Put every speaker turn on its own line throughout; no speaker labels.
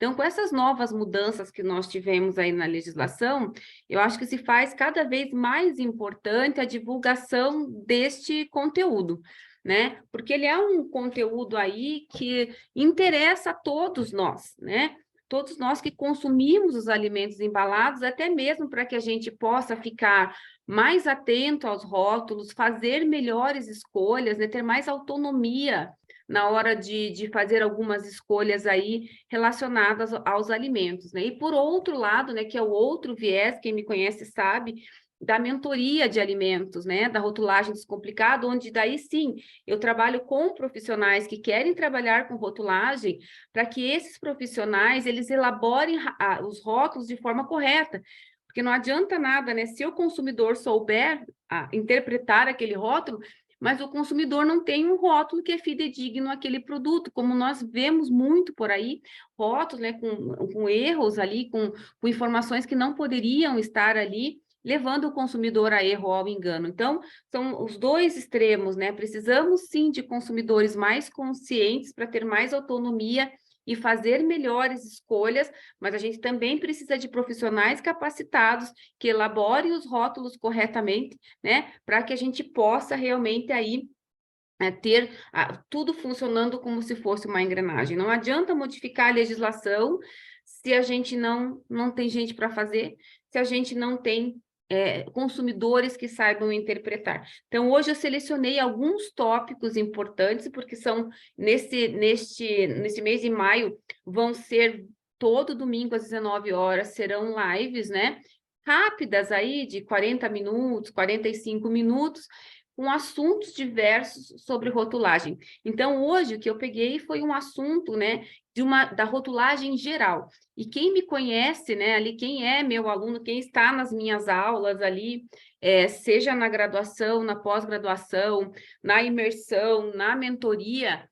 Então, com essas novas mudanças que nós tivemos aí na legislação, eu acho que se faz cada vez mais importante a divulgação deste conteúdo, né? Porque ele é um conteúdo aí que interessa a todos nós, né? Todos nós que consumimos os alimentos embalados, até mesmo para que a gente possa ficar mais atento aos rótulos, fazer melhores escolhas, né? Ter mais autonomia na hora de fazer algumas escolhas aí relacionadas aos alimentos, né? E por outro lado, né, que é o outro viés, quem me conhece sabe, da mentoria de alimentos, né, da rotulagem descomplicada, onde daí sim, eu trabalho com profissionais que querem trabalhar com rotulagem, para que esses profissionais, eles elaborem os rótulos de forma correta, porque não adianta nada, né, se o consumidor souber interpretar aquele rótulo, mas o consumidor não tem um rótulo que é fidedigno àquele produto, como nós vemos muito por aí, rótulos, né, com erros ali, com informações que não poderiam estar ali, levando o consumidor a erro ou ao engano. Então, são os dois extremos, né? Precisamos, sim, de consumidores mais conscientes para ter mais autonomia e fazer melhores escolhas, mas a gente também precisa de profissionais capacitados que elaborem os rótulos corretamente, né? Para que a gente possa realmente aí ter tudo funcionando como se fosse uma engrenagem. Não adianta modificar a legislação se a gente não tem gente para fazer, se a gente não tem consumidores que saibam interpretar. Então, hoje eu selecionei alguns tópicos importantes, porque são, neste mês de maio, vão ser todo domingo às 19 horas, serão lives, né? Rápidas aí, de 40 minutos, 45 minutos, com assuntos diversos sobre rotulagem. Então, hoje, o que eu peguei foi um assunto, né, da rotulagem geral. E quem me conhece, né, ali, quem é meu aluno, quem está nas minhas aulas ali, seja na graduação, na pós-graduação, na imersão, na mentoria,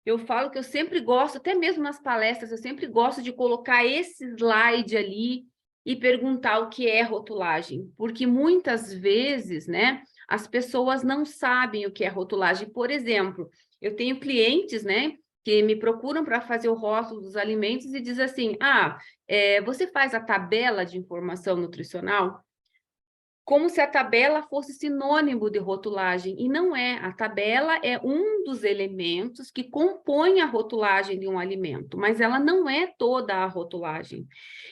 eu falo que eu sempre gosto, até mesmo nas palestras, eu sempre gosto de colocar esse slide ali e perguntar o que é rotulagem, porque muitas vezes, né, as pessoas não sabem o que é rotulagem. Por exemplo, eu tenho clientes, né, que me procuram para fazer o rótulo dos alimentos e diz assim, você faz a tabela de informação nutricional? Como se a tabela fosse sinônimo de rotulagem, e não é. A tabela é um dos elementos que compõem a rotulagem de um alimento, mas ela não é toda a rotulagem.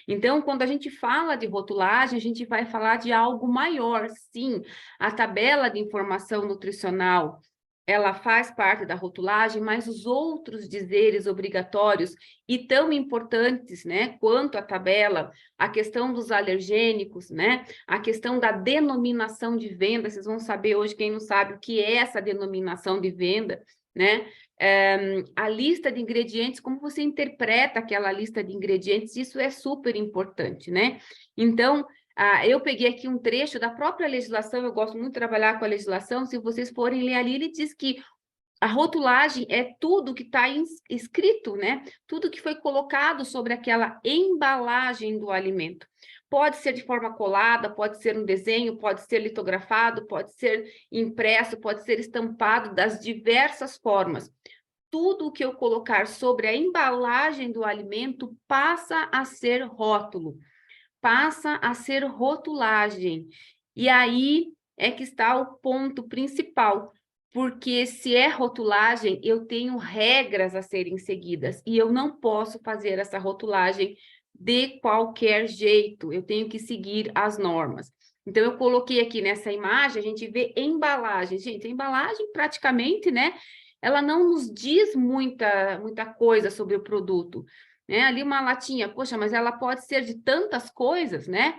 Então, quando a gente fala de rotulagem, a gente vai falar de algo maior, sim. A tabela de informação nutricional, ela faz parte da rotulagem, mas os outros dizeres obrigatórios e tão importantes, né, quanto a tabela, a questão dos alergênicos, né, a questão da denominação de venda, vocês vão saber hoje, quem não sabe o que é essa denominação de venda, né, a lista de ingredientes, como você interpreta aquela lista de ingredientes, isso é super importante, né, então, eu peguei aqui um trecho da própria legislação, eu gosto muito de trabalhar com a legislação, se vocês forem ler ali, ele diz que a rotulagem é tudo que está escrito, né? Tudo que foi colocado sobre aquela embalagem do alimento. Pode ser de forma colada, pode ser um desenho, pode ser litografado, pode ser impresso, pode ser estampado das diversas formas. Tudo o que eu colocar sobre a embalagem do alimento passa a ser rótulo, passa a ser rotulagem. E aí é que está o ponto principal, porque se é rotulagem, eu tenho regras a serem seguidas, e eu não posso fazer essa rotulagem de qualquer jeito, eu tenho que seguir as normas. Então, eu coloquei aqui nessa imagem, a gente vê embalagem. Gente, a embalagem praticamente, né, ela não nos diz muita coisa sobre o produto, né? Ali uma latinha, poxa, mas ela pode ser de tantas coisas, né?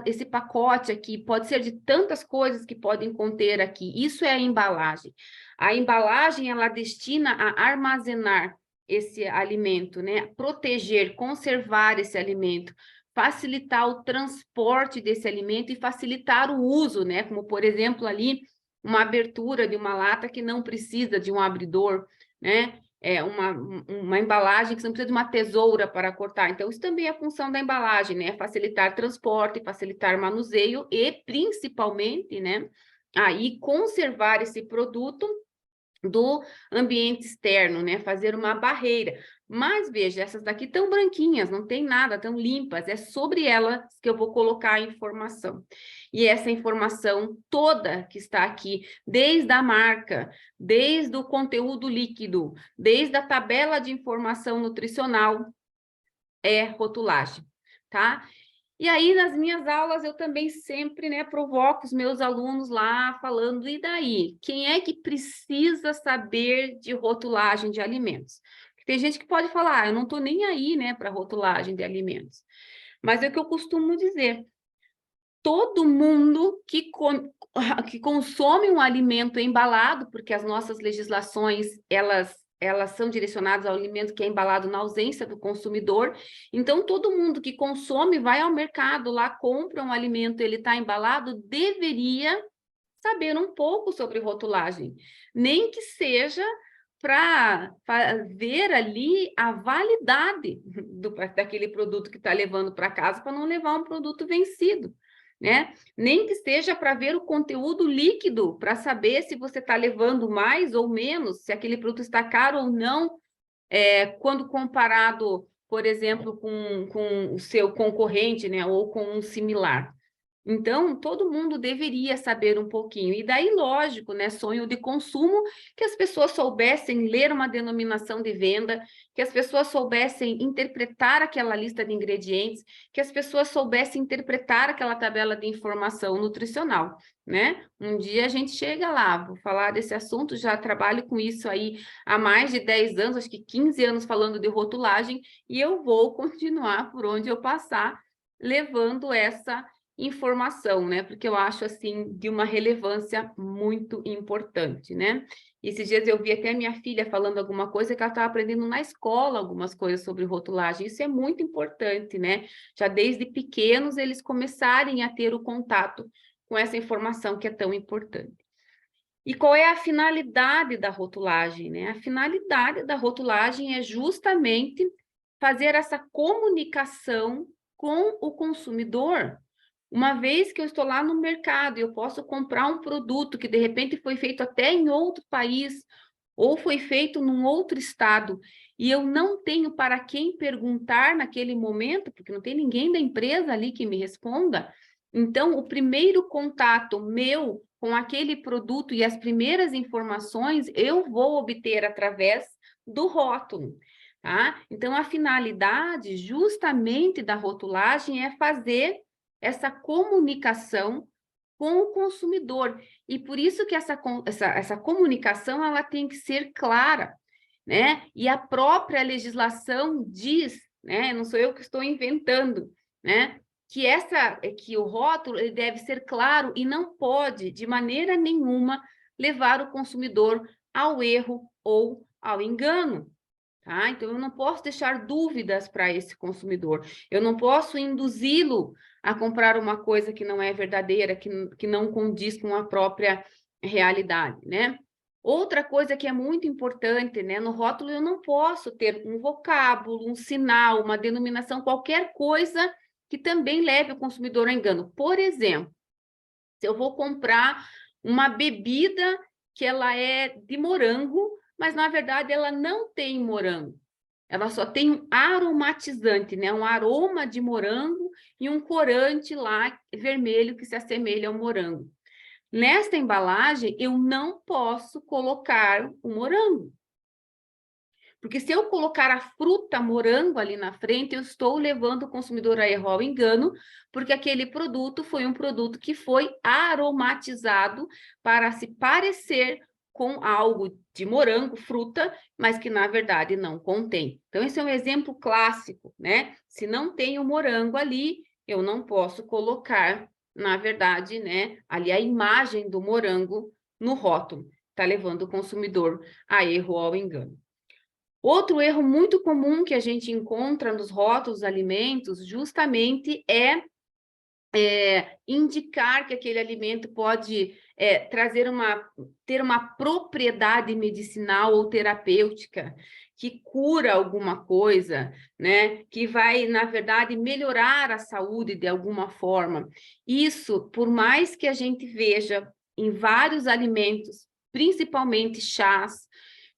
Esse pacote aqui pode ser de tantas coisas que podem conter aqui. Isso é a embalagem. A embalagem, ela destina a armazenar esse alimento, né? Proteger, conservar esse alimento, facilitar o transporte desse alimento e facilitar o uso, né? Como, por exemplo, ali, uma abertura de uma lata que não precisa de um abridor, né? Uma embalagem que você não precisa de uma tesoura para cortar. Então, isso também é a função da embalagem, né? Facilitar transporte, facilitar manuseio e, principalmente, né? Aí, conservar esse produto do ambiente externo, né? Fazer uma barreira. Mas, veja, essas daqui estão branquinhas, não tem nada, estão limpas. É sobre elas que eu vou colocar a informação. E essa informação toda que está aqui, desde a marca, desde o conteúdo líquido, desde a tabela de informação nutricional, é rotulagem, tá? E aí, nas minhas aulas, eu também sempre, né, provoco os meus alunos lá, falando, e daí? Quem é que precisa saber de rotulagem de alimentos? Tem gente que pode falar, eu não estou nem aí, né, para rotulagem de alimentos. Mas é o que eu costumo dizer, todo mundo que consome um alimento embalado, porque as nossas legislações, elas são direcionadas ao alimento que é embalado na ausência do consumidor. Então, todo mundo que consome vai ao mercado lá, compra um alimento, ele está embalado, deveria saber um pouco sobre rotulagem, nem que seja para ver ali a validade daquele produto que está levando para casa, para não levar um produto vencido, né? Nem que seja para ver o conteúdo líquido, para saber se você está levando mais ou menos, se aquele produto está caro ou não, quando comparado, por exemplo, com o seu concorrente, né? Ou com um similar. Então, todo mundo deveria saber um pouquinho. E daí, lógico, né, sonho de consumo, que as pessoas soubessem ler uma denominação de venda, que as pessoas soubessem interpretar aquela lista de ingredientes, que as pessoas soubessem interpretar aquela tabela de informação nutricional, né? Um dia a gente chega lá, vou falar desse assunto, já trabalho com isso aí há mais de 10 anos, acho que 15 anos falando de rotulagem, e eu vou continuar por onde eu passar, levando essa informação, né? Porque eu acho, assim, de uma relevância muito importante, né? Esses dias eu vi até minha filha falando alguma coisa que ela estava aprendendo na escola, algumas coisas sobre rotulagem. Isso é muito importante, né? Já desde pequenos eles começarem a ter o contato com essa informação que é tão importante. E qual é a finalidade da rotulagem, né? A finalidade da rotulagem é justamente fazer essa comunicação com o consumidor. Uma vez que eu estou lá no mercado e eu posso comprar um produto que de repente foi feito até em outro país ou foi feito num outro estado e eu não tenho para quem perguntar naquele momento, porque não tem ninguém da empresa ali que me responda, então o primeiro contato meu com aquele produto e as primeiras informações eu vou obter através do rótulo. Tá? Então, a finalidade justamente da rotulagem é fazer essa comunicação com o consumidor. E por isso que essa comunicação ela tem que ser clara, né? E a própria legislação diz, né? Não sou eu que estou inventando, né? Que o rótulo ele deve ser claro e não pode, de maneira nenhuma, levar o consumidor ao erro ou ao engano. Tá? Então, eu não posso deixar dúvidas para esse consumidor. Eu não posso induzi-lo a comprar uma coisa que não é verdadeira, que não condiz com a própria realidade, né? Outra coisa que é muito importante, né? No rótulo eu não posso ter um vocábulo, um sinal, uma denominação, qualquer coisa que também leve o consumidor ao engano. Por exemplo, se eu vou comprar uma bebida que ela é de morango, mas na verdade ela não tem morango. Ela só tem um aromatizante, né? Um aroma de morango e um corante lá vermelho que se assemelha ao morango. Nesta embalagem, eu não posso colocar o morango. Porque se eu colocar a fruta morango ali na frente, eu estou levando o consumidor a erro ao engano, porque aquele produto foi um produto que foi aromatizado para se parecer com algo de morango, fruta, mas que na verdade não contém. Então, esse é um exemplo clássico, né? Se não tem o morango ali, eu não posso colocar, na verdade, né, ali a imagem do morango no rótulo. Está levando o consumidor a erro ou ao engano. Outro erro muito comum que a gente encontra nos rótulos dos alimentos justamente é indicar que aquele alimento pode ter uma propriedade medicinal ou terapêutica, que cura alguma coisa, né? Que vai, na verdade, melhorar a saúde de alguma forma. Isso, por mais que a gente veja em vários alimentos principalmente chás,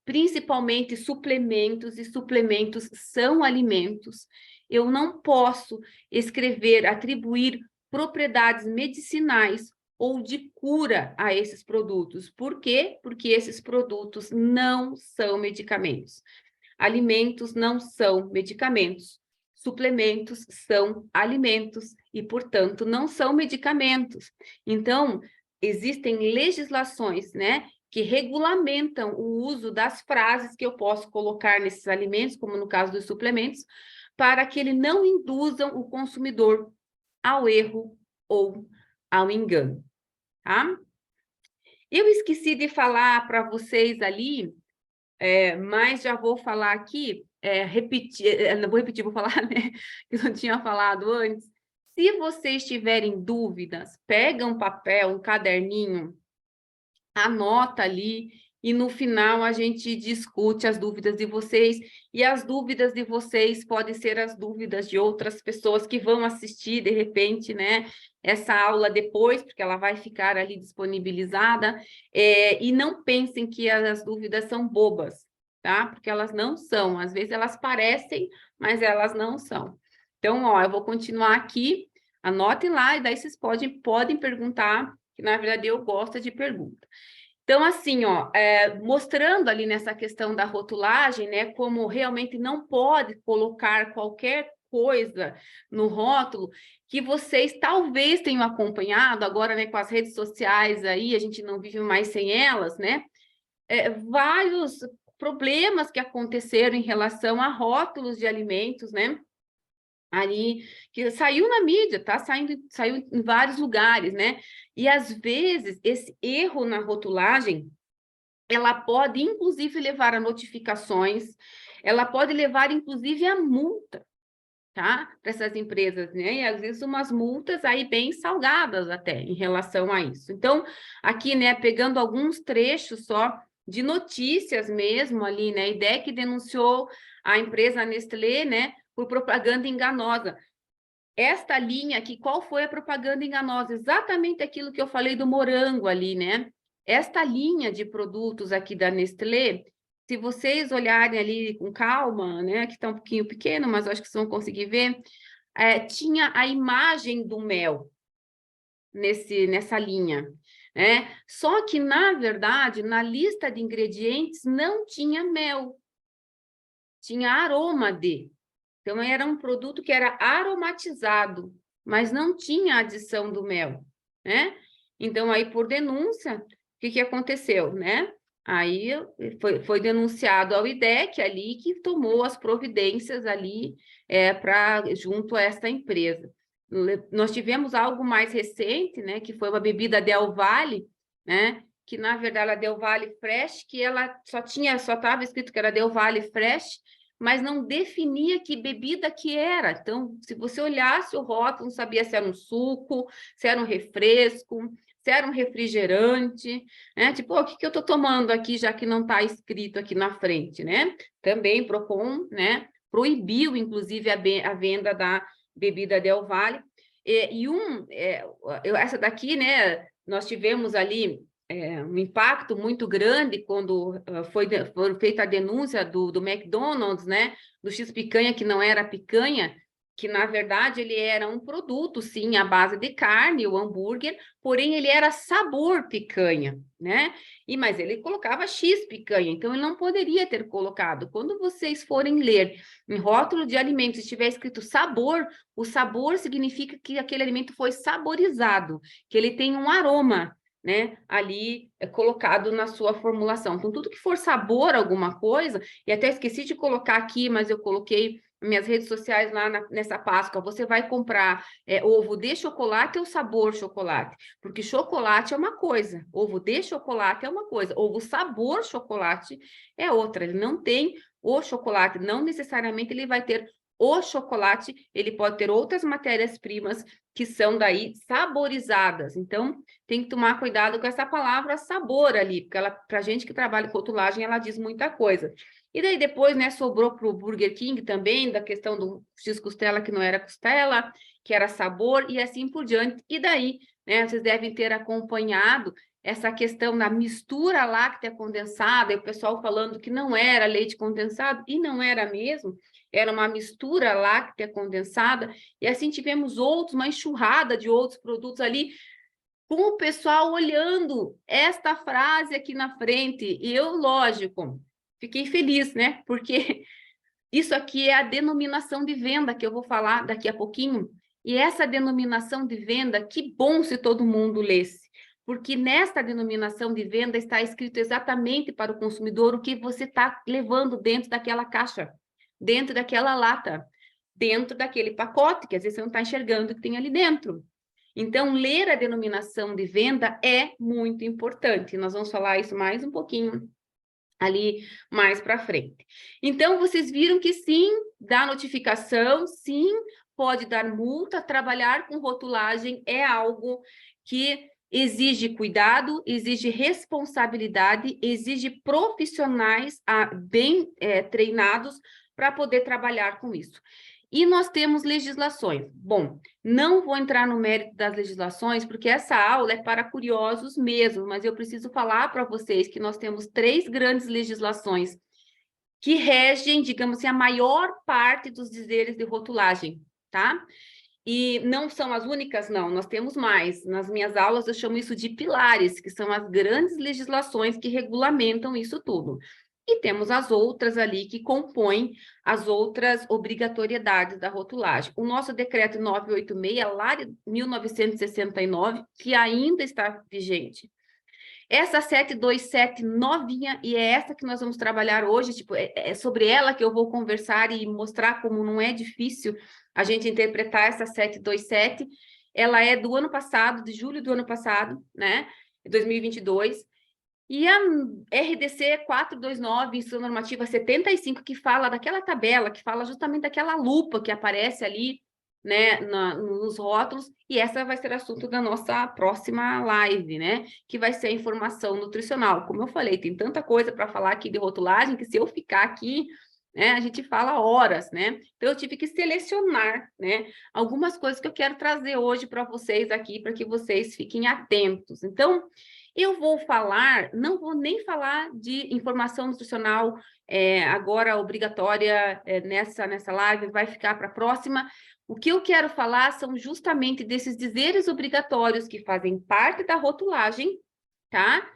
principalmente suplementos, e suplementos são alimentos. Eu não posso escrever, atribuir propriedades medicinais ou de cura a esses produtos. Por quê? Porque esses produtos não são medicamentos. Alimentos não são medicamentos. Suplementos são alimentos e, portanto, não são medicamentos. Então, existem legislações, né, que regulamentam o uso das frases que eu posso colocar nesses alimentos, como no caso dos suplementos, para que ele não induzam o consumidor ao erro ou ao engano, tá? Eu esqueci de falar para vocês ali, mas já vou falar aqui, não vou repetir, vou falar, né, que eu não tinha falado antes. Se vocês tiverem dúvidas, pega um papel, um caderninho, anota ali, e no final a gente discute as dúvidas de vocês, e as dúvidas de vocês podem ser as dúvidas de outras pessoas que vão assistir, de repente, né, essa aula depois, porque ela vai ficar ali disponibilizada, e não pensem que as dúvidas são bobas, tá? Porque elas não são, às vezes elas parecem, mas elas não são. Então, ó, eu vou continuar aqui, anotem lá, e daí vocês podem perguntar, que na verdade eu gosto de pergunta. Então, assim, ó, mostrando ali nessa questão da rotulagem, né, como realmente não pode colocar qualquer coisa no rótulo, que vocês talvez tenham acompanhado agora, né, com as redes sociais aí, a gente não vive mais sem elas, né, vários problemas que aconteceram em relação a rótulos de alimentos, né, ali, que saiu na mídia, tá? Saiu em vários lugares, né? E, às vezes, esse erro na rotulagem, ela pode, inclusive, levar a notificações, ela pode levar, inclusive, a multa, tá? Para essas empresas, né? E, às vezes, umas multas aí bem salgadas até, em relação a isso. Então, aqui, né, pegando alguns trechos só de notícias mesmo ali, né? A IDEC denunciou a empresa Nestlé, né, por propaganda enganosa. Esta linha aqui, qual foi a propaganda enganosa? Exatamente aquilo que eu falei do morango ali, né? Esta linha de produtos aqui da Nestlé, se vocês olharem ali com calma, né, que está um pouquinho pequeno, mas eu acho que vocês vão conseguir ver, tinha a imagem do mel nessa linha, né? Só que, na verdade, na lista de ingredientes não tinha mel, tinha aroma de. Então, era um produto que era aromatizado, mas não tinha adição do mel, né? Então, aí, por denúncia, o que aconteceu, né? Aí foi denunciado ao IDEC ali, que tomou as providências ali junto a essa empresa. Nós tivemos algo mais recente, né? Que foi uma bebida Del Valle, né? Que, na verdade, a Del Valle Fresh, que ela só estava escrito que era Del Valle Fresh, mas não definia que bebida que era. Então, se você olhasse o rótulo, não sabia se era um suco, se era um refresco, se era um refrigerante, né? Tipo, o que eu estou tomando aqui, já que não está escrito aqui na frente, né? Também Procon, né, proibiu, inclusive, a venda da bebida Del Valle. Essa daqui, né, nós tivemos ali um impacto muito grande quando foi feita a denúncia do McDonald's, né, do X-picanha, que não era picanha, que na verdade ele era um produto, sim, à base de carne, o hambúrguer, porém ele era sabor picanha, né? Mas ele colocava X-picanha, então ele não poderia ter colocado. Quando vocês forem ler em rótulo de alimentos, estiver escrito sabor, o sabor significa que aquele alimento foi saborizado, que ele tem um aroma, né, ali colocado na sua formulação. Então, tudo que for sabor alguma coisa, e até esqueci de colocar aqui, mas eu coloquei nas minhas redes sociais lá nessa Páscoa, você vai comprar ovo de chocolate ou sabor chocolate, porque chocolate é uma coisa, ovo de chocolate é uma coisa, ovo sabor chocolate é outra, ele não tem o chocolate, não necessariamente ele vai ter o chocolate, ele pode ter outras matérias-primas que são daí saborizadas. Então, tem que tomar cuidado com essa palavra sabor ali, porque ela, para gente que trabalha com rotulagem, ela diz muita coisa. E daí depois, né, sobrou para o Burger King também, da questão do X-costela que não era costela, que era sabor, e assim por diante. E daí, né, vocês devem ter acompanhado essa questão da mistura láctea condensada, e o pessoal falando que não era leite condensado, e não era mesmo, era uma mistura láctea condensada, e assim tivemos uma enxurrada de outros produtos ali, com o pessoal olhando esta frase aqui na frente, e eu, lógico, fiquei feliz, né? Porque isso aqui é a denominação de venda que eu vou falar daqui a pouquinho, e essa denominação de venda, que bom se todo mundo lesse, porque nesta denominação de venda está escrito exatamente para o consumidor o que você está levando dentro daquela caixa, dentro daquela lata, dentro daquele pacote, que às vezes você não está enxergando o que tem ali dentro. Então, ler a denominação de venda é muito importante. Nós vamos falar isso mais um pouquinho ali mais para frente. Então, vocês viram que sim, dá notificação, sim, pode dar multa, trabalhar com rotulagem é algo que exige cuidado, exige responsabilidade, exige profissionais bem treinados para poder trabalhar com isso. E nós temos legislações. Bom, não vou entrar no mérito das legislações, porque essa aula é para curiosos mesmo, mas eu preciso falar para vocês que nós temos 3 grandes legislações que regem, digamos assim, a maior parte dos dizeres de rotulagem, tá? E não são as únicas, não, nós temos mais. Nas minhas aulas eu chamo isso de pilares, que são as grandes legislações que regulamentam isso tudo. E temos as outras ali que compõem as outras obrigatoriedades da rotulagem. O nosso decreto 986, lá de 1969, que ainda está vigente. Essa 727 novinha, e é essa que nós vamos trabalhar hoje, tipo, é sobre ela que eu vou conversar e mostrar como não é difícil a gente interpretar essa 727. Ela é do ano passado, de julho do ano passado, né, 2022. E a RDC 429, Instrução Normativa 75, que fala daquela tabela, que fala justamente daquela lupa que aparece ali, né, nos rótulos, e essa vai ser assunto da nossa próxima live, né, que vai ser a informação nutricional. Como eu falei, tem tanta coisa para falar aqui de rotulagem, que se eu ficar aqui, né, a gente fala horas, né, então eu tive que selecionar, né, algumas coisas que eu quero trazer hoje para vocês aqui, para que vocês fiquem atentos. Então, eu vou falar, não vou nem falar de informação nutricional agora obrigatória nessa live, vai ficar para a próxima. O que eu quero falar são justamente desses dizeres obrigatórios que fazem parte da rotulagem, tá?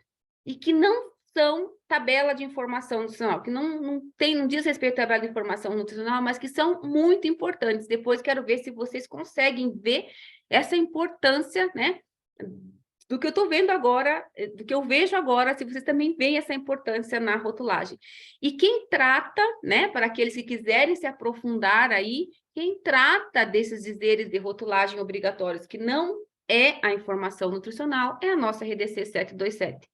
E que não são tabela de informação nutricional, que não diz respeito à tabela de informação nutricional, mas que são muito importantes. Depois quero ver se vocês conseguem ver essa importância, né? Do que eu estou vendo agora, do que eu vejo agora, se vocês também veem essa importância na rotulagem. E quem trata, né, para aqueles que quiserem se aprofundar aí, quem trata desses dizeres de rotulagem obrigatórios, que não é a informação nutricional, é a nossa RDC 727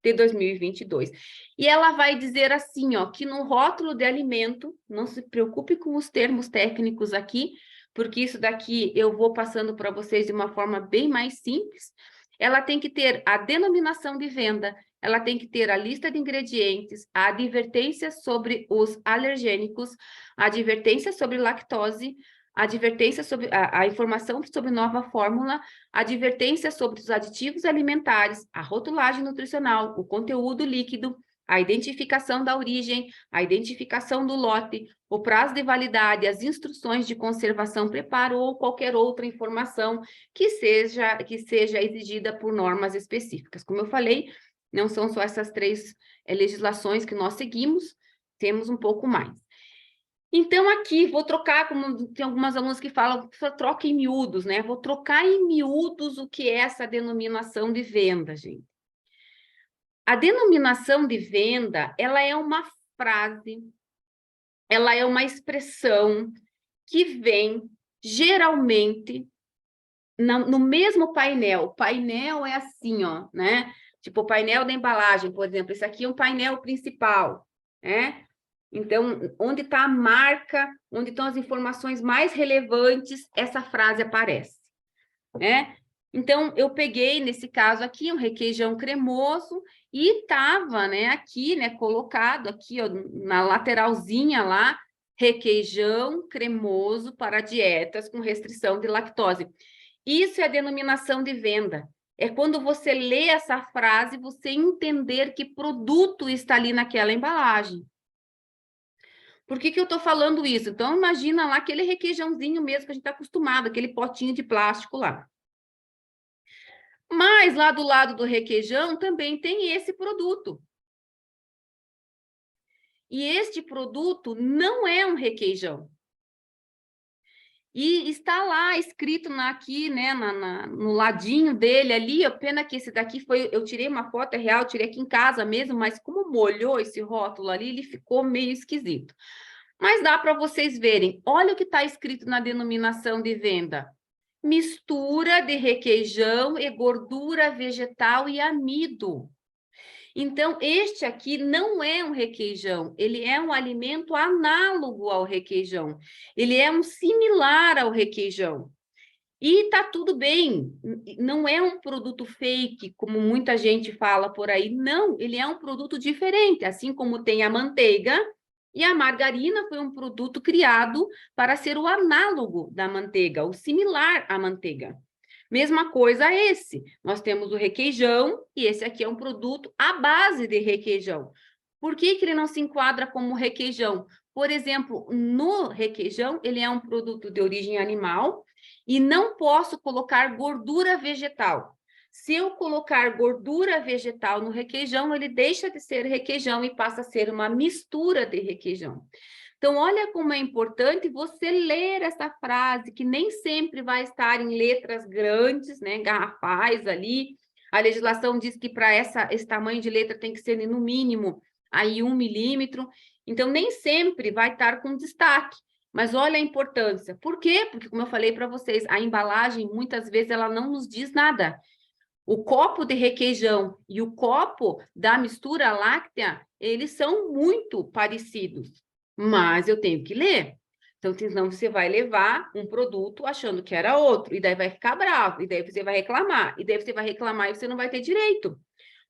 de 2022. E ela vai dizer assim, ó, que no rótulo de alimento, não se preocupe com os termos técnicos aqui, porque isso daqui eu vou passando para vocês de uma forma bem mais simples. Ela tem que ter a denominação de venda, ela tem que ter a lista de ingredientes, a advertência sobre os alergênicos, a advertência sobre lactose, a advertência sobre a informação sobre nova fórmula, a advertência sobre os aditivos alimentares, a rotulagem nutricional, o conteúdo líquido, a identificação da origem, a identificação do lote, o prazo de validade, as instruções de conservação, preparo ou qualquer outra informação que seja exigida por normas específicas. Como eu falei, não são só essas 3 legislações que nós seguimos, temos um pouco mais. Então, aqui, vou trocar, como tem algumas alunas que falam, troca em miúdos, né? Vou trocar em miúdos o que é essa denominação de venda, gente. A denominação de venda, ela é uma frase, ela é uma expressão que vem, geralmente, no mesmo painel. O painel é assim, ó, né? Tipo, o painel da embalagem, por exemplo. Esse aqui é um painel principal, né? Então, onde está a marca, onde estão as informações mais relevantes, essa frase aparece, né? Então, eu peguei, nesse caso aqui, um requeijão cremoso e estava, né, aqui, né, colocado aqui, ó, na lateralzinha lá, requeijão cremoso para dietas com restrição de lactose. Isso é a denominação de venda. É quando você lê essa frase, você entender que produto está ali naquela embalagem. Por que que eu estou falando isso? Então, imagina lá aquele requeijãozinho mesmo que a gente está acostumado, aquele potinho de plástico lá. Mas lá do lado do requeijão também tem esse produto. E este produto não é um requeijão. E está lá escrito aqui, né, no ladinho dele ali, ó, pena que esse daqui foi, eu tirei uma foto, é real, tirei aqui em casa mesmo, mas como molhou esse rótulo ali, ele ficou meio esquisito. Mas dá para vocês verem, olha o que está escrito na denominação de venda. Mistura de requeijão e gordura vegetal e amido. Então, este aqui não é um requeijão, ele é um alimento análogo ao requeijão. Ele é um similar ao requeijão. E tá tudo bem, não é um produto fake, como muita gente fala por aí. Não, ele é um produto diferente, assim como tem a manteiga, e a margarina foi um produto criado para ser o análogo da manteiga, o similar à manteiga. Mesma coisa esse. Nós temos o requeijão e esse aqui é um produto à base de requeijão. Por que que ele não se enquadra como requeijão? Por exemplo, no requeijão, ele é um produto de origem animal e não posso colocar gordura vegetal. Se eu colocar gordura vegetal no requeijão, ele deixa de ser requeijão e passa a ser uma mistura de requeijão. Então, olha como é importante você ler essa frase, que nem sempre vai estar em letras grandes, né, garrafais ali. A legislação diz que para esse tamanho de letra tem que ser no mínimo aí 1 milímetro. Então, nem sempre vai estar com destaque. Mas olha a importância. Por quê? Porque, como eu falei para vocês, a embalagem, muitas vezes, ela não nos diz nada. O copo de requeijão e o copo da mistura láctea, eles são muito parecidos, mas eu tenho que ler. Então, senão você vai levar um produto achando que era outro, e daí vai ficar bravo, e daí você vai reclamar, e daí você vai reclamar e você não vai ter direito.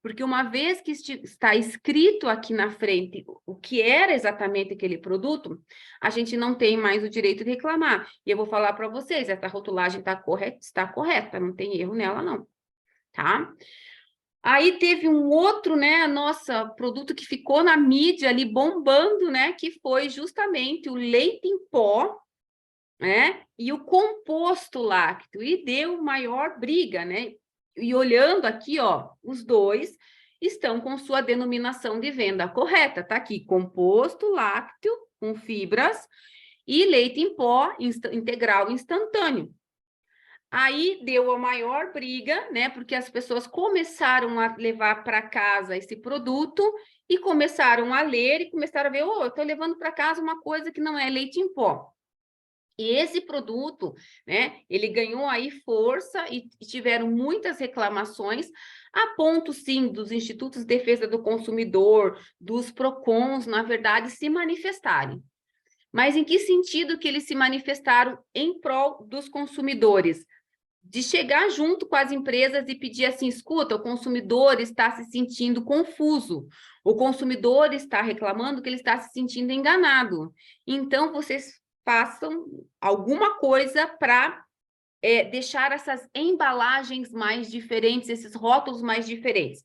Porque uma vez que está escrito aqui na frente o que era exatamente aquele produto, a gente não tem mais o direito de reclamar. E eu vou falar para vocês, essa rotulagem está correta, não tem erro nela, não. Tá? Aí teve um outro, né, nossa, produto que ficou na mídia ali bombando, né, que foi justamente o leite em pó, né, e o composto lácteo, e deu maior briga, né? E olhando aqui, ó, os dois estão com sua denominação de venda correta, tá aqui, composto lácteo com fibras e leite em pó integral instantâneo. Aí deu a maior briga, né? Porque as pessoas começaram a levar para casa esse produto e começaram a ler e começaram a ver, oh, eu estou levando para casa uma coisa que não é leite em pó. E esse produto, né, ele ganhou aí força e tiveram muitas reclamações, a ponto, sim, dos Institutos de Defesa do Consumidor, dos PROCONs, na verdade, se manifestarem. Mas em que sentido que eles se manifestaram em prol dos consumidores? De chegar junto com as empresas e pedir assim, escuta, o consumidor está se sentindo confuso, o consumidor está reclamando que ele está se sentindo enganado. Então, vocês façam alguma coisa para deixar essas embalagens mais diferentes, esses rótulos mais diferentes.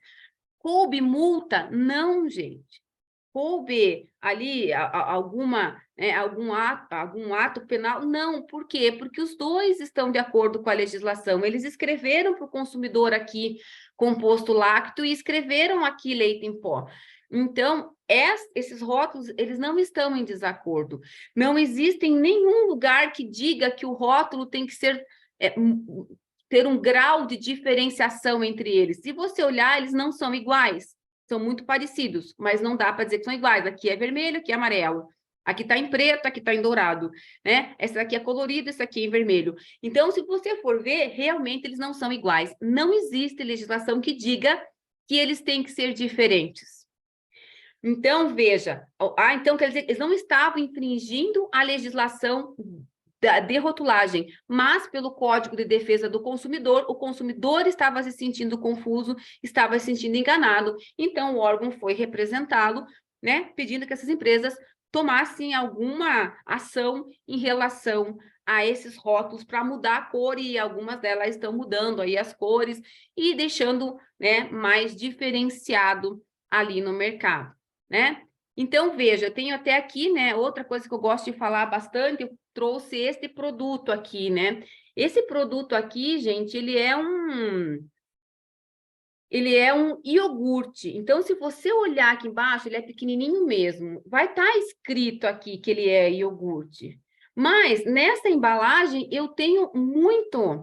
Coube multa? Não, gente. Coube ali algum ato penal? Não, por quê? Porque os dois estão de acordo com a legislação. Eles escreveram para o consumidor aqui composto lácteo e escreveram aqui leite em pó. Então, esses rótulos, eles não estão em desacordo. Não existe em nenhum lugar que diga que o rótulo tem que ser ter um grau de diferenciação entre eles. Se você olhar, eles não são iguais. São muito parecidos, mas não dá para dizer que são iguais. Aqui é vermelho, aqui é amarelo. Aqui está em preto, aqui está em dourado, né? Essa aqui é colorida, essa aqui é em vermelho. Então, se você for ver, realmente eles não são iguais. Não existe legislação que diga que eles têm que ser diferentes. Então, veja, então quer dizer, eles não estavam infringindo a legislação de rotulagem, mas pelo Código de Defesa do Consumidor, o consumidor estava se sentindo confuso, estava se sentindo enganado, então o órgão foi representá-lo, né, pedindo que essas empresas tomassem alguma ação em relação a esses rótulos para mudar a cor, e algumas delas estão mudando aí as cores e deixando, né, mais diferenciado ali no mercado, né? Então, veja, eu tenho até aqui, né, outra coisa que eu gosto de falar bastante, eu trouxe este produto aqui, né? Esse produto aqui, gente, ele é um iogurte. Então, se você olhar aqui embaixo, ele é pequenininho mesmo. Vai estar escrito aqui que ele é iogurte. Mas, nessa embalagem, eu tenho muito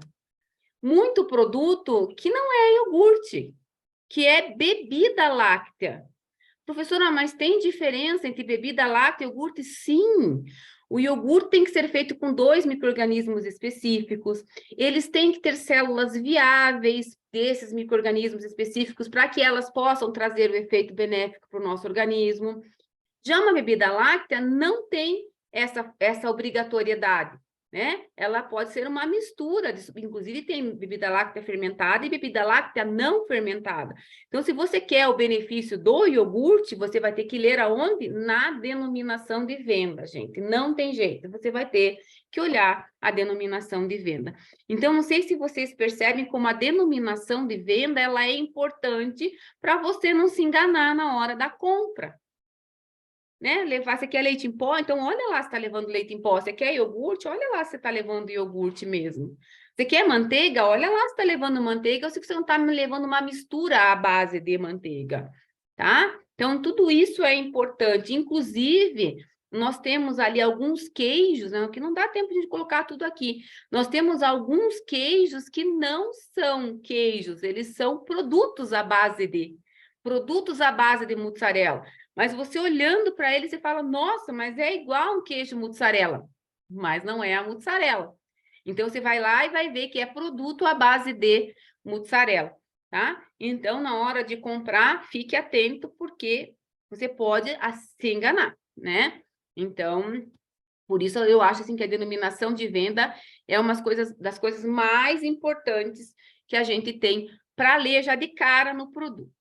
produto que não é iogurte, que é bebida láctea. Professora, mas tem diferença entre bebida láctea e iogurte? Sim. O iogurte tem que ser feito com 2 micro-organismos específicos. Eles têm que ter células viáveis desses micro-organismos específicos para que elas possam trazer o efeito benéfico para o nosso organismo. Já uma bebida láctea não tem essa obrigatoriedade, né? Ela pode ser uma mistura, inclusive tem bebida láctea fermentada e bebida láctea não fermentada. Então, se você quer o benefício do iogurte, você vai ter que ler aonde? Na denominação de venda, gente. Não tem jeito, você vai ter que olhar a denominação de venda. Então, não sei se vocês percebem como a denominação de venda ela é importante para você não se enganar na hora da compra. Né? Levar, você quer leite em pó? Então, olha lá se está levando leite em pó. Você quer iogurte? Olha lá se você está levando iogurte mesmo. Você quer manteiga? Olha lá se está levando manteiga ou se você não está levando uma mistura à base de manteiga, tá? Então, tudo isso é importante. Inclusive, nós temos ali alguns queijos, né, que não dá tempo de colocar tudo aqui. Nós temos alguns queijos que não são queijos, eles são produtos à base de mussarela. Mas você olhando para ele, você fala, nossa, mas é igual um queijo mussarela. Mas não é a mussarela. Então, você vai lá e vai ver que é produto à base de mussarela, tá? Então, na hora de comprar, fique atento, porque você pode se enganar, né? Então, por isso eu acho assim, que a denominação de venda é uma das coisas mais importantes que a gente tem para ler já de cara no produto.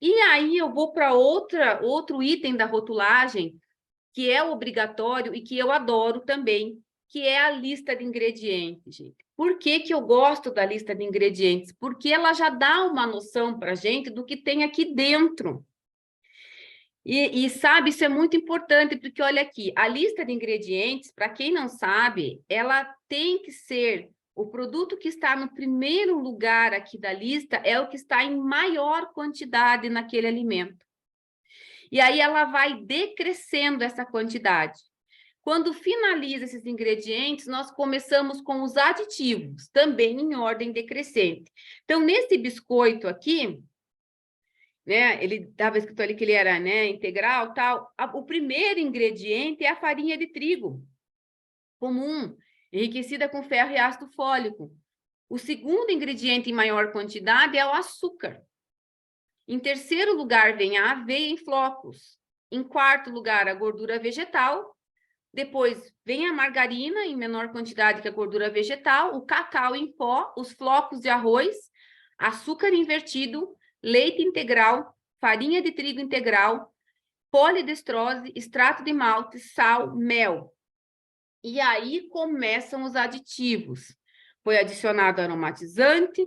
E aí eu vou para outro item da rotulagem, que é obrigatório e que eu adoro também, que é a lista de ingredientes, gente. Por que que eu gosto da lista de ingredientes? Porque ela já dá uma noção para a gente do que tem aqui dentro. E sabe, isso é muito importante, porque olha aqui, a lista de ingredientes, para quem não sabe, ela tem que ser, o produto que está no primeiro lugar aqui da lista é o que está em maior quantidade naquele alimento. E aí ela vai decrescendo essa quantidade. Quando finaliza esses ingredientes, nós começamos com os aditivos, também em ordem decrescente. Então, nesse biscoito aqui, né, ele estava escrito ali que ele era, né, integral, tal. O primeiro ingrediente é a farinha de trigo comum, enriquecida com ferro e ácido fólico. O segundo ingrediente em maior quantidade é o açúcar. Em terceiro lugar vem a aveia em flocos. Em quarto lugar, a gordura vegetal. Depois vem a margarina em menor quantidade que a gordura vegetal, o cacau em pó, os flocos de arroz, açúcar invertido, leite integral, farinha de trigo integral, polidestrose, extrato de malte, sal, mel. E aí começam os aditivos. Foi adicionado aromatizante,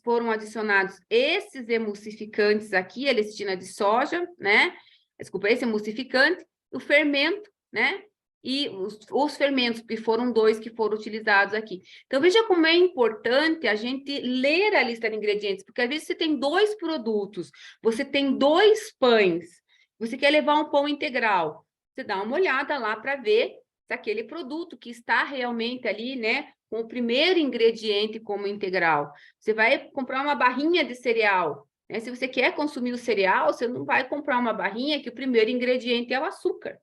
foram adicionados esses emulsificantes aqui, a lecitina de soja, né? Desculpa, esse emulsificante, o fermento, né? E os fermentos, que foram 2 que foram utilizados aqui. Então, veja como é importante a gente ler a lista de ingredientes, porque às vezes você tem 2 produtos, você tem 2 pães, você quer levar um pão integral, você dá uma olhada lá para ver se aquele produto que está realmente ali, né, com o primeiro ingrediente como integral. Você vai comprar uma barrinha de cereal, né? Se você quer consumir o cereal, você não vai comprar uma barrinha que o primeiro ingrediente é o açúcar,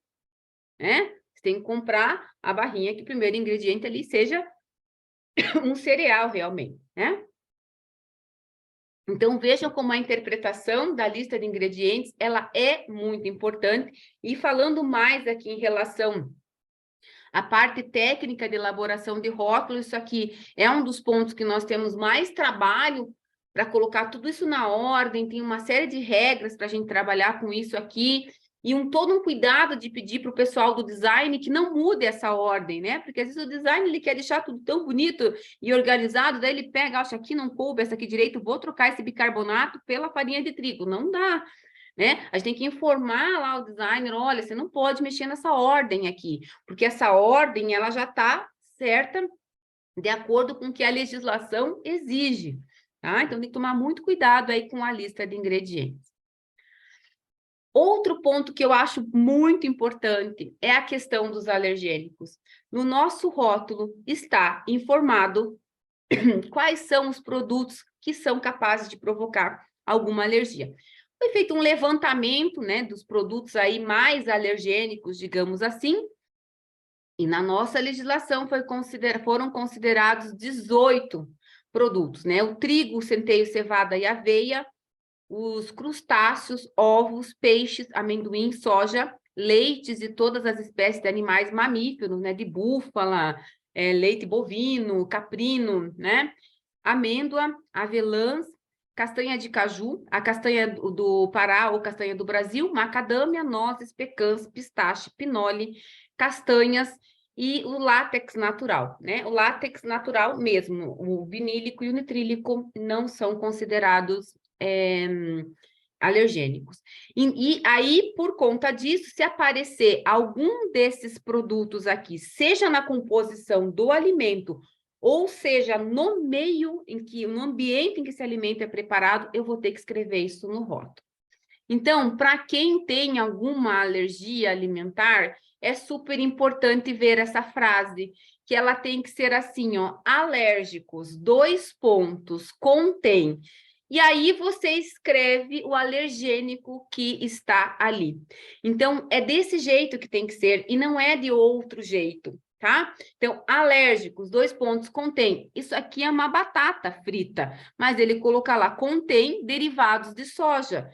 né? Você tem que comprar a barrinha que o primeiro ingrediente ali seja um cereal realmente, né? Então, vejam como a interpretação da lista de ingredientes, ela é muito importante. E falando mais aqui em relação à parte técnica de elaboração de rótulos, isso aqui é um dos pontos que nós temos mais trabalho para colocar tudo isso na ordem, tem uma série de regras para a gente trabalhar com isso aqui. e todo um cuidado de pedir para o pessoal do design que não mude essa ordem, né? Porque às vezes o design ele quer deixar tudo tão bonito e organizado, daí ele pega, acha aqui não coube, essa aqui direito, vou trocar esse bicarbonato pela farinha de trigo. Não dá, né? A gente tem que informar lá o designer, olha, você não pode mexer nessa ordem aqui, porque essa ordem ela já está certa de acordo com o que a legislação exige, tá? Então tem que tomar muito cuidado aí com a lista de ingredientes. Outro ponto que eu acho muito importante é a questão dos alergênicos. No nosso rótulo está informado quais são os produtos que são capazes de provocar alguma alergia. Foi feito um levantamento, né, dos produtos aí mais alergênicos, digamos assim, e na nossa legislação foram considerados 18 produtos, né? O trigo, o centeio, cevada e aveia, os crustáceos, ovos, peixes, amendoim, soja, leites de todas as espécies de animais mamíferos, né? De búfala, leite bovino, caprino, né? Amêndoa, avelãs, castanha de caju, a castanha do Pará ou castanha do Brasil, macadâmia, nozes, pecãs, pistache, pinole, castanhas e o látex natural, né? O látex natural mesmo, o vinílico e o nitrílico não são considerados alergênicos. E aí, por conta disso, se aparecer algum desses produtos aqui, seja na composição do alimento, ou seja, no ambiente em que esse alimento é preparado, eu vou ter que escrever isso no rótulo. Então, para quem tem alguma alergia alimentar, é super importante ver essa frase, que ela tem que ser assim, ó, alérgicos, 2 pontos, contém. E aí você escreve o alergênico que está ali. Então, é desse jeito que tem que ser, e não é de outro jeito, tá? Então, alérgicos, 2 pontos, contém. Isso aqui é uma batata frita, mas ele coloca lá, contém derivados de soja.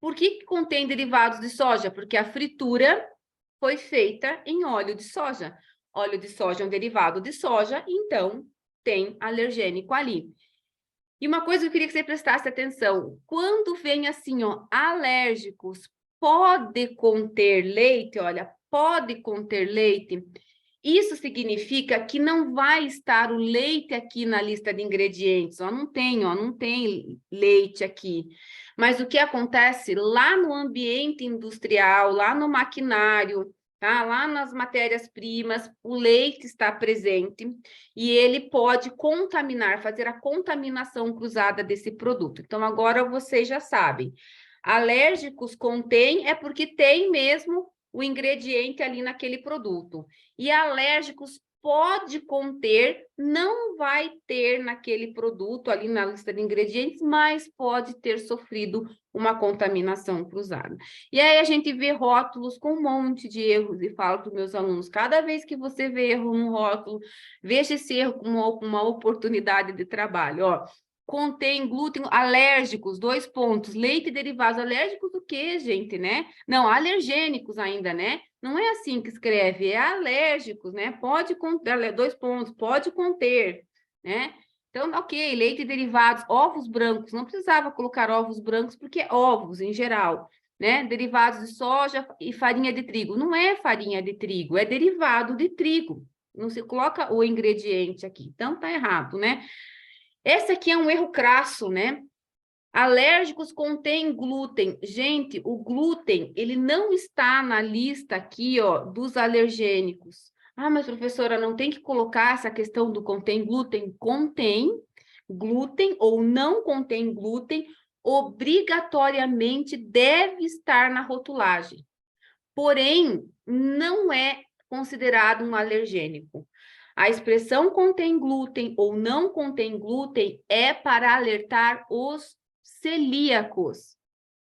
Por que contém derivados de soja? Porque a fritura foi feita em óleo de soja. Óleo de soja é um derivado de soja, então tem alergênico ali. E uma coisa que eu queria que você prestasse atenção, quando vem assim, ó, alérgicos, pode conter leite, olha, pode conter leite, isso significa que não vai estar o leite aqui na lista de ingredientes, ó, não tem leite aqui. Mas o que acontece lá no ambiente industrial, lá no maquinário, tá? Lá nas matérias-primas, o leite está presente e ele pode contaminar, fazer a contaminação cruzada desse produto. Então, agora vocês já sabem. Alérgicos contém é porque tem mesmo o ingrediente ali naquele produto. E alérgicos pode conter, não vai ter naquele produto ali na lista de ingredientes, mas pode ter sofrido uma contaminação cruzada. E aí a gente vê rótulos com um monte de erros e falo para os meus alunos, cada vez que você vê erro no rótulo, veja esse erro como uma oportunidade de trabalho, ó. Contém glúten alérgicos, 2 pontos, leite e derivados alérgicos do que, gente, né? Não, alergênicos ainda, né? Não é assim que escreve, é alérgicos, né? Pode conter, 2 pontos, pode conter, né? Então, ok, leite e derivados, ovos brancos, não precisava colocar ovos brancos, porque é ovos em geral, né? Derivados de soja e farinha de trigo. Não é farinha de trigo, é derivado de trigo. Não se coloca o ingrediente aqui, então tá errado, né? Esse aqui é um erro crasso, né? Alérgicos contêm glúten. Gente, o glúten, ele não está na lista aqui, ó, dos alergênicos. Ah, mas professora, não tem que colocar essa questão do contém glúten? Contém glúten ou não contém glúten, obrigatoriamente deve estar na rotulagem. Porém, não é considerado um alergênico. A expressão contém glúten ou não contém glúten é para alertar os celíacos,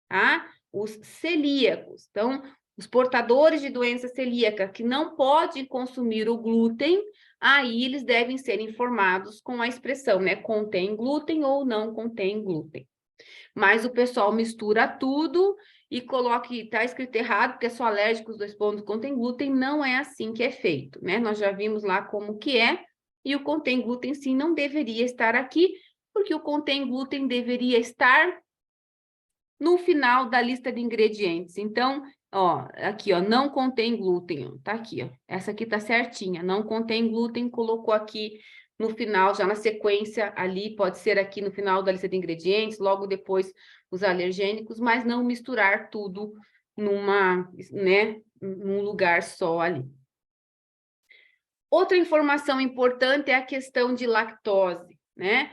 tá? Os celíacos. Então, os portadores de doença celíaca que não podem consumir o glúten, aí eles devem ser informados com a expressão, né? Contém glúten ou não contém glúten. Mas o pessoal mistura tudo e coloca que está escrito errado, porque é só alérgicos, 2 pontos, contém glúten, não é assim que é feito, né? Nós já vimos lá como que é, e o contém glúten sim não deveria estar aqui, porque o contém glúten deveria estar no final da lista de ingredientes. Então, Ó, aqui, ó, não contém glúten, ó, tá aqui, ó. Essa aqui tá certinha, não contém glúten, colocou aqui no final, já na sequência ali, pode ser aqui no final da lista de ingredientes, logo depois os alergênicos, mas não misturar tudo numa, né, num lugar só ali. Outra informação importante é a questão de lactose, né?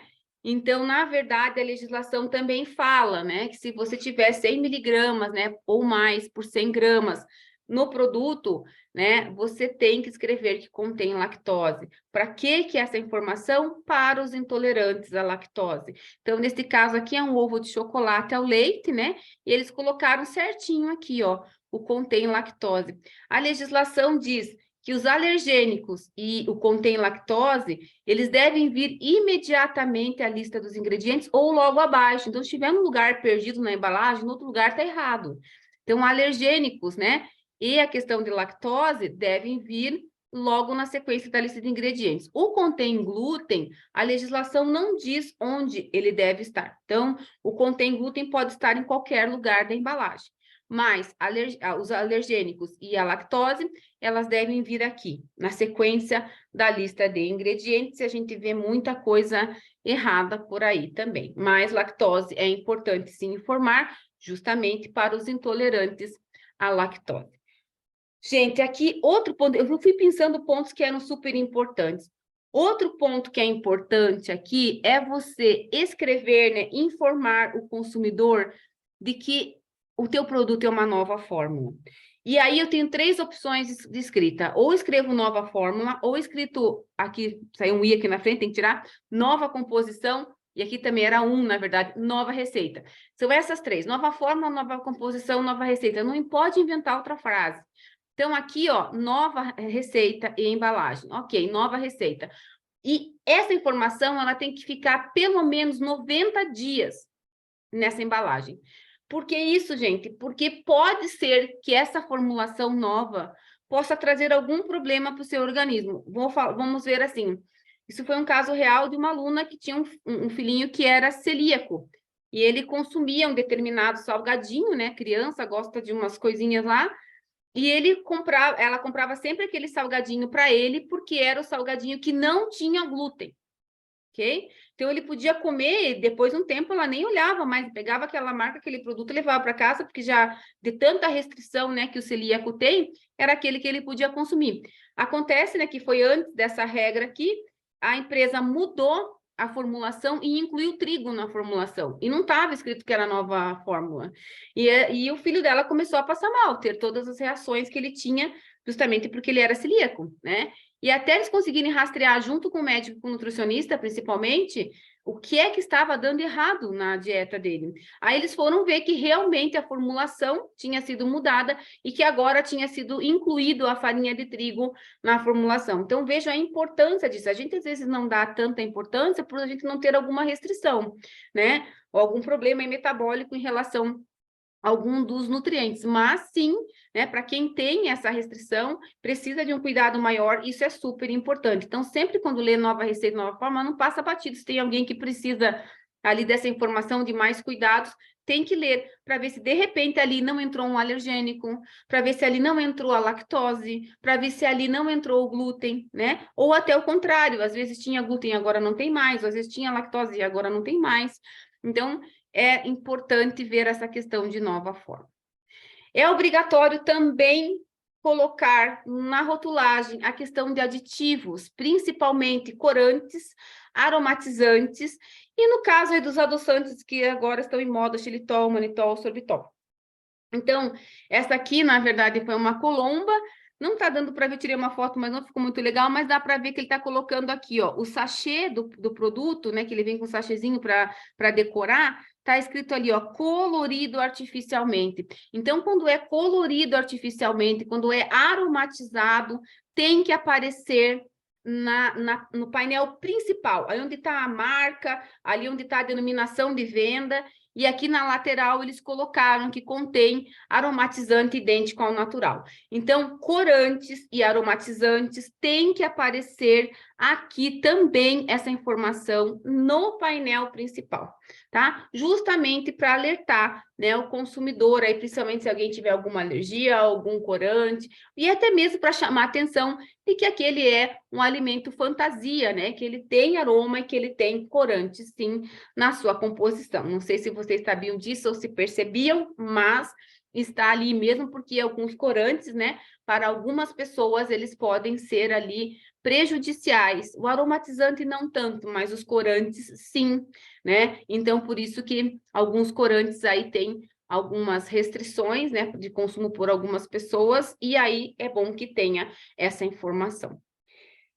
Então, na verdade, a legislação também fala, né, que se você tiver 100 miligramas, né, ou mais por 100 gramas no produto, né, você tem que escrever que contém lactose. Para que essa informação? Para os intolerantes à lactose. Então, nesse caso aqui é um ovo de chocolate ao leite, né, e eles colocaram certinho aqui, ó, o contém lactose. A legislação diz que os alergênicos e o contém lactose, eles devem vir imediatamente à lista dos ingredientes ou logo abaixo. Então, se tiver um lugar perdido na embalagem, no outro lugar está errado. Então, alergênicos, né? E a questão de lactose devem vir logo na sequência da lista de ingredientes. O contém glúten, a legislação não diz onde ele deve estar. Então, o contém glúten pode estar em qualquer lugar da embalagem. Mas os alergênicos e a lactose, elas devem vir aqui, na sequência da lista de ingredientes, e a gente vê muita coisa errada por aí também. Mas lactose é importante se informar, justamente para os intolerantes à lactose. Gente, aqui outro ponto, eu fui pensando pontos que eram super importantes. Outro ponto que é importante aqui é você escrever, né, informar o consumidor de que o teu produto é uma nova fórmula. E aí eu tenho 3 opções de escrita. Ou escrevo nova fórmula, ou escrito, aqui saiu um i aqui na frente, tem que tirar, nova composição, e aqui também era na verdade, nova receita. São essas 3, nova fórmula, nova composição, nova receita. Não pode inventar outra frase. Então, aqui, ó, nova receita e embalagem. Ok, nova receita. E essa informação, ela tem que ficar pelo menos 90 dias nessa embalagem. Por que isso, gente? Porque pode ser que essa formulação nova possa trazer algum problema para o seu organismo. Vamos ver assim. Isso foi um caso real de uma aluna que tinha um filhinho que era celíaco. E ele consumia um determinado salgadinho, né? Criança gosta de umas coisinhas lá. E ela comprava sempre aquele salgadinho para ele, porque era o salgadinho que não tinha glúten. Ok? Então, ele podia comer, e depois de um tempo ela nem olhava mais, pegava aquela marca, aquele produto e levava para casa, porque já de tanta restrição, né, que o celíaco tem, era aquele que ele podia consumir. Acontece, né, que foi antes dessa regra aqui, a empresa mudou a formulação e incluiu trigo na formulação. E não estava escrito que era nova fórmula. E o filho dela começou a passar mal, ter todas as reações que ele tinha, justamente porque ele era celíaco, né? E até eles conseguirem rastrear, junto com o médico, com o nutricionista, principalmente, o que é que estava dando errado na dieta dele. Aí eles foram ver que realmente a formulação tinha sido mudada e que agora tinha sido incluído a farinha de trigo na formulação. Então, veja a importância disso. A gente, às vezes, não dá tanta importância por a gente não ter alguma restrição, né? Ou algum problema metabólico em relação algum dos nutrientes, mas sim, né, para quem tem essa restrição, precisa de um cuidado maior, isso é super importante. Então, sempre quando lê nova receita, nova forma, não passa batido. Se tem alguém que precisa ali dessa informação de mais cuidados, tem que ler para ver se de repente ali não entrou um alergênico, para ver se ali não entrou a lactose, para ver se ali não entrou o glúten, né? Ou até o contrário, às vezes tinha glúten e agora não tem mais, às vezes tinha lactose e agora não tem mais. Então, é importante ver essa questão de nova forma. É obrigatório também colocar na rotulagem a questão de aditivos, principalmente corantes, aromatizantes, e no caso aí dos adoçantes que agora estão em moda, xilitol, manitol, sorbitol. Então, essa aqui, na verdade, foi uma colomba. Não está dando para ver, tirei uma foto, mas não ficou muito legal, mas dá para ver que ele está colocando aqui, ó, o sachê do produto, né, que ele vem com um sachêzinho para decorar, está escrito ali, ó, colorido artificialmente. Então, quando é colorido artificialmente, quando é aromatizado, tem que aparecer no painel principal, aí onde está a marca, ali onde está a denominação de venda, e aqui na lateral eles colocaram que contém aromatizante idêntico ao natural. Então, corantes e aromatizantes têm que aparecer aqui também essa informação no painel principal, tá? Justamente para alertar, né, o consumidor, aí, principalmente se alguém tiver alguma alergia, algum corante, e até mesmo para chamar a atenção de que aquele é um alimento fantasia, né? Que ele tem aroma e que ele tem corante, sim, na sua composição. Não sei se vocês sabiam disso ou se percebiam, mas está ali mesmo porque alguns corantes, né, para algumas pessoas eles podem ser ali prejudiciais. O aromatizante não tanto, mas os corantes sim, né? Então por isso que alguns corantes aí têm algumas restrições, né, de consumo por algumas pessoas, e aí é bom que tenha essa informação.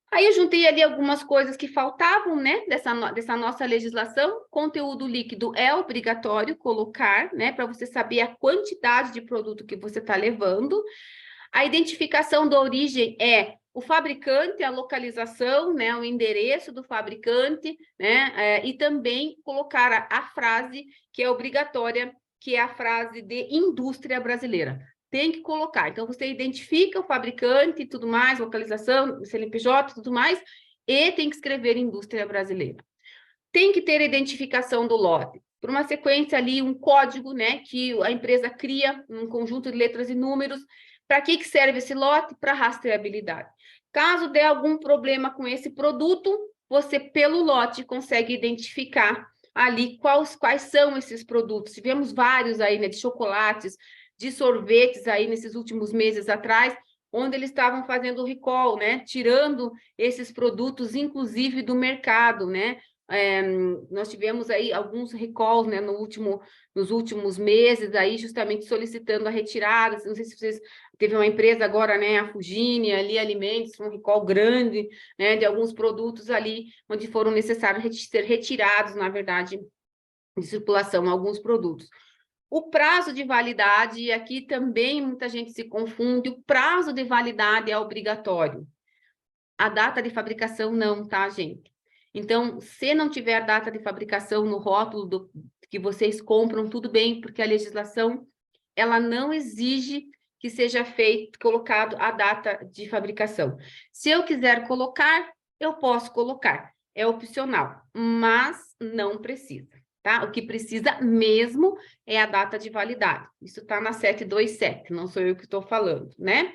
Aí eu juntei ali algumas coisas que faltavam, né, dessa nossa legislação. Conteúdo líquido é obrigatório colocar, né, para você saber a quantidade de produto que você está levando. A identificação da origem é o fabricante, a localização, né, o endereço do fabricante, né, e também colocar a frase que é obrigatória, que é a frase de indústria brasileira. Tem que colocar. Então, você identifica o fabricante e tudo mais, localização, CNPJ, tudo mais, e tem que escrever indústria brasileira. Tem que ter a identificação do lote. Por uma sequência ali, um código, né, que a empresa cria, um conjunto de letras e números. Para que serve esse lote? Para rastreabilidade. Caso dê algum problema com esse produto, você, pelo lote, consegue identificar ali quais são esses produtos. Tivemos vários aí, né, de chocolates, de sorvetes aí nesses últimos meses atrás, onde eles estavam fazendo recall, né, tirando esses produtos, inclusive, do mercado, né. Nós tivemos aí alguns recalls, né, nos últimos meses, aí justamente solicitando a retirada. Não sei se vocês... Teve uma empresa agora, né, a Fugini, ali, Alimentos, um recall grande, né, de alguns produtos ali, onde foram necessários ser retirados, na verdade, de circulação alguns produtos. O prazo de validade, e aqui também muita gente se confunde, o prazo de validade é obrigatório. A data de fabricação não, tá, gente? Então, se não tiver a data de fabricação no rótulo que vocês compram, tudo bem, porque a legislação, ela não exige que seja colocado a data de fabricação. Se eu quiser colocar, eu posso colocar. É opcional, mas não precisa, tá? O que precisa mesmo é a data de validade. Isso está na 727, não sou eu que estou falando, né?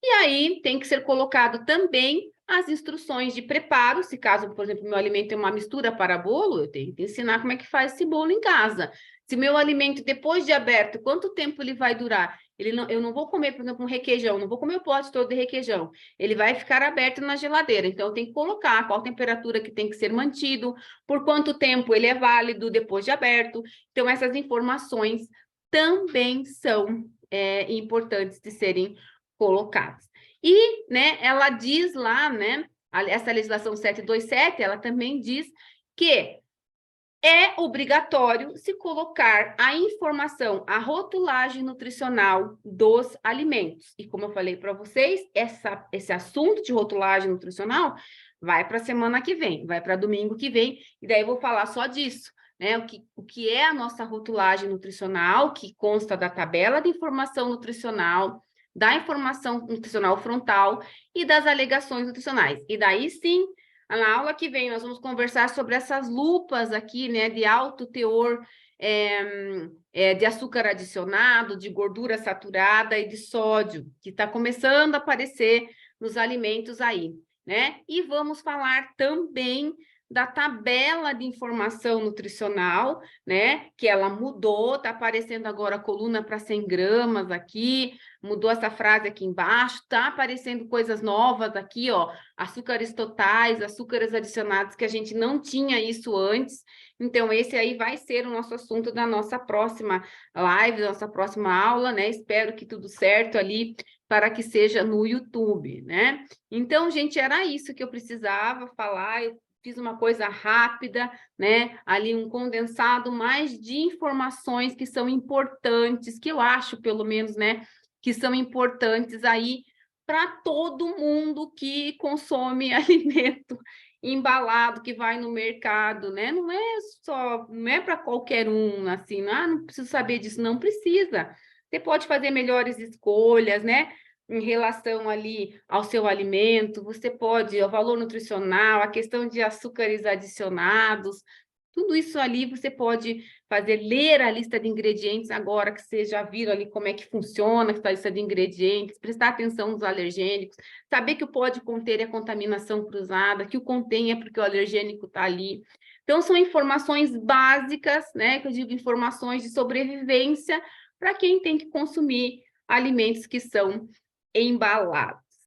E aí tem que ser colocado também as instruções de preparo. Se caso, por exemplo, meu alimento é uma mistura para bolo, eu tenho que ensinar como é que faz esse bolo em casa. Se meu alimento, depois de aberto, quanto tempo ele vai durar? Eu não vou comer, por exemplo, um requeijão, não vou comer o pote todo de requeijão. Ele vai ficar aberto na geladeira. Então, eu tenho que colocar qual temperatura que tem que ser mantido, por quanto tempo ele é válido depois de aberto. Então, essas informações também são importantes de serem colocadas. E, né, ela diz lá, né, essa legislação 727, ela também diz que é obrigatório se colocar a informação, a rotulagem nutricional dos alimentos. E como eu falei para vocês, esse assunto de rotulagem nutricional vai para a semana que vem, vai para domingo que vem, e daí eu vou falar só disso, né? O que é a nossa rotulagem nutricional, que consta da tabela de informação nutricional, da informação nutricional frontal e das alegações nutricionais. E daí sim, na aula que vem, nós vamos conversar sobre essas lupas aqui, né, de alto teor de açúcar adicionado, de gordura saturada e de sódio, que está começando a aparecer nos alimentos aí, né? E vamos falar também da tabela de informação nutricional, né? Que ela mudou, está aparecendo agora a coluna para 100 gramas aqui, mudou essa frase aqui embaixo, está aparecendo coisas novas aqui, ó, açúcares totais, açúcares adicionados, que a gente não tinha isso antes. Então, esse aí vai ser o nosso assunto da nossa próxima live, da nossa próxima aula, né? Espero que tudo certo ali para que seja no YouTube, né? Então, gente, era isso que eu precisava falar. Eu fiz uma coisa rápida, né? Ali um condensado mais de informações que são importantes, que eu acho, pelo menos, né? Que são importantes aí para todo mundo que consome alimento embalado, que vai no mercado, né? Não é para qualquer um, assim, não preciso saber disso, não precisa. Você pode fazer melhores escolhas, né? em relação ali ao seu alimento, você pode, o valor nutricional, a questão de açúcares adicionados, tudo isso ali você pode fazer, ler a lista de ingredientes agora que você já viram ali como é que funciona a lista de ingredientes, prestar atenção nos alergênicos, saber que o pode conter é contaminação cruzada, que o contém é porque o alergênico está ali. Então, são informações básicas, né? Que eu digo informações de sobrevivência para quem tem que consumir alimentos que são embalados.